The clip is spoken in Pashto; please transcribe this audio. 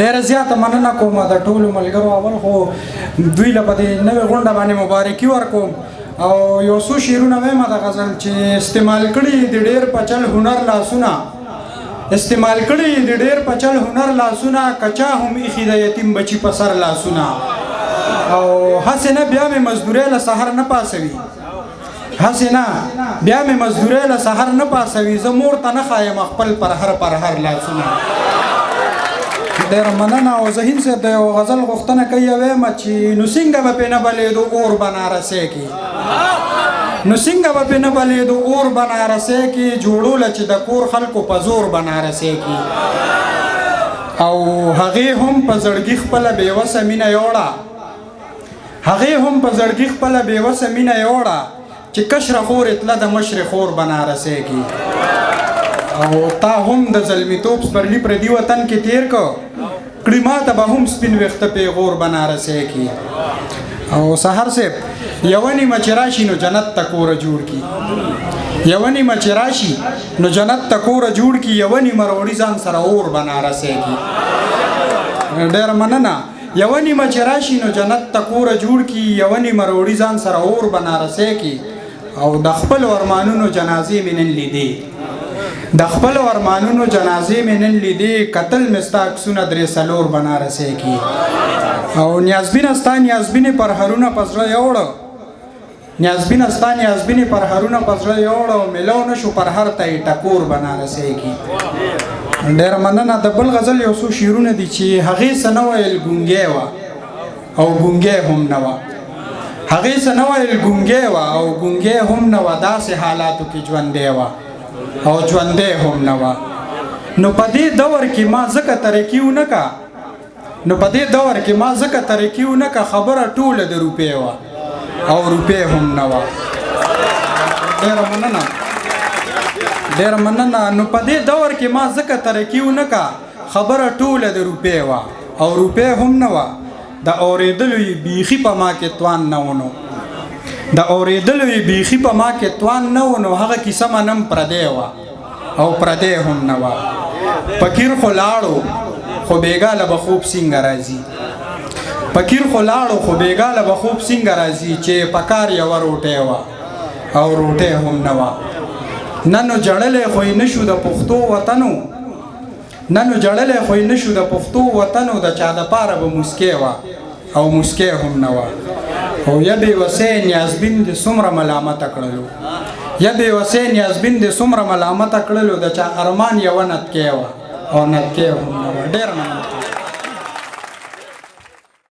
ډېره زیاته مننه کوم د ټولو ملګرو. اول خو دوی له په دې نوې غونډه باندې مبارکي ورکوم او یو څو شعرونه وایم د غزل چې استعمال کړي د ډېر پچل هنر لاسونه، استعمال کړي د ډېر پچل هنر لاسونه، کچا هم ایښي د یتیم بچي په سر لاسونه. او هسې نه بیا مې مزدورۍ له سحر نه پاسوي، هسې نه بیا مې مزدورۍ له سحر نه پاسوي، زه مور ته نه ښایم خپل پرهر لاسونه. ډېره مننه. او ذهین صاحب د یو غزل غوښتنه کوي وایم چې نو څنګه به پې نه بلېدو اور بنارسۍ کې، نو څنګه به پې نه بلېدو اور بنارسۍ کې، جوړوله چې د کور خلکو په زور بنارسۍ کې. او هغې هم په زړګي خپله بېوسه مینه یوړه، هغې هم په زړګي خپله بېوسه مینه یوړه چې کشره خور اتله د مشرې خور بنارسۍ کې. او تا هم د زلمیتوب سپرلي پردي وطن کې تیر کو، کړي ماته به هم سپین ویښته پیغور بنارسۍ کې. او سحر صاحب یوه نیمه چې راشي نو جنت ته کوره جوړ کړي، یوه نیمه چې راشي نو جنت ته کوره جوړ کړي، یوه نیمه راوړي ځان سره اور بنارسۍ کې. ډېره مننه. یوه نیمه چې راشي نو جنت ته کوره جوړ کړي، یوه نیمه راوړي ځان سره اور بنارسۍ کې. او د خپلو ارمانونو جنازې مې نن لیدې، د خپلو ارمانونو جنازې مې نن لیدې، کتل مې ستا عکسونه درې څلور بنارسۍ کې. او نیازبینه ستا نیازبینې پرهرونه په زړه یوړه، نیازبینه ستا نیازبینې پرهرونه په زړه یوړه، میلو نه شو پرهر ته یې ټکور بنارسۍ کې. ډېره مننه. د بل غزل یو څو شعرونه دي چې هغې څه نه ویل ګونګی وه او ګونګی هم نه وه، هغې څه نه ویل ګونګی وه او ګونګی هم نه وه، داسې حالاتو کې ژوندی وه او ژوندی هم نه وه. نو په دې دور کې ما ځکه ترقي ونه که، نو په دې دور کې ما ځکه ترقي ونه که، خبره ټوله د روپۍ وه او روپۍ هم نه وه. ډېره مننه، ډېره مننه. نو په دې دور کې ما ځکه ترقي ونه که، خبره ټوله د روپۍ وه او روپۍ هم نه وه. د اورېدلو یې بیخي په ما کې توان نه و، نو د اورېدلو یې بیخي په ما کې توان نه و، نو هغه کیسه منم پردی وه او پردی هم نه وه. فقیر خو لاړو خو بېګاله به خوب څنګه راځي، فقیر خو لاړو خو بېګاله به خوب څنګه راځي، چې په کار یوه روټۍ وه او روټۍ هم نه وه. نن نو جړلی خو یې نه شو د پښتو وطنو، نن نو جړلی خو یې نه شو د پښتو وطنو، د چا دپاره به موسکۍ وه او موسکۍ هم نه وه. او یا بېوسی نیازبین دې څومره ملامته کړلو، یا بېوسی نیازبین دې څومره ملامته کړلو، د چا ارمان یوه نتکۍ وه او نتکۍ هم نه وه. ډېره مننه.